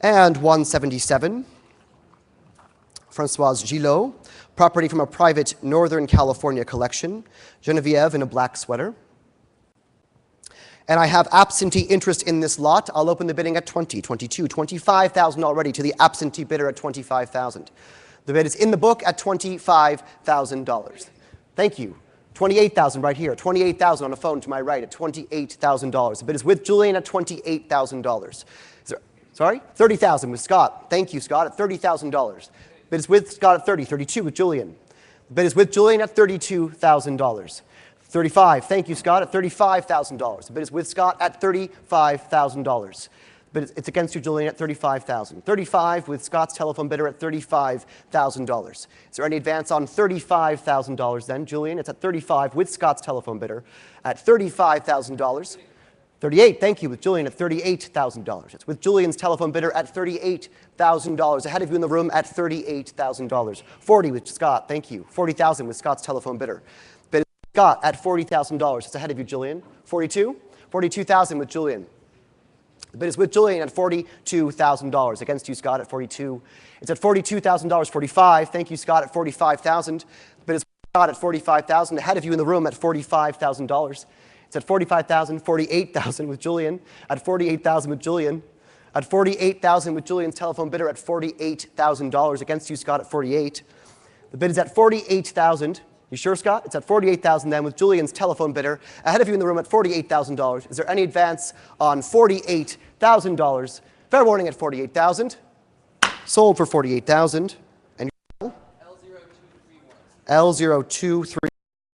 And 177, Francoise Gilot, property from a private Northern California collection, Genevieve in a black sweater. And I have absentee interest in this lot. I'll open the bidding at 20, 22, 25,000 already to the absentee bidder at 25,000. The bid is in the book at $25,000. Thank you. 28,000 right here. 28,000 on the phone to my right at $28,000. The bid is with Julian at $28,000. Sorry? 30,000 with Scott. Thank you, Scott, at $30,000. Bid is with Scott at 30. 32 with Julian. The bid is with Julian at $32,000. 35. Thank you, Scott, at $35,000. The bid is with Scott at $35,000. But it's against you, Julian, at $35,000. 35 with Scott's telephone bidder at $35,000. Is there any advance on $35,000 then, Julian? It's at 35 with Scott's telephone bidder at $35,000. 38, thank you, with Julian at $38,000. It's with Julian's telephone bidder at $38,000. Ahead of you in the room at $38,000. 40 with Scott, thank you. 40,000 with Scott's telephone bidder. Bid is Scott at $40,000. It's ahead of you, Julian. 42? 42,000 with Julian. The bid is with Julian at $42,000. Against you, Scott, at 42. It's at $42,000. 45, thank you, Scott, at $45,000. The bid is with Scott at $45,000. Ahead of you in the room at $45,000. It's at $45,000, $48,000 with Julian, at $48,000 with Julian, at $48,000 with Julian's telephone bidder at $48,000. Against you, Scott, at 48. The bid is at $48,000. You sure, Scott? It's at $48,000 then with Julian's telephone bidder. Ahead of you in the room at $48,000. Is there any advance on $48,000? Fair warning at $48,000. Sold for $48,000. And L0231. L0231.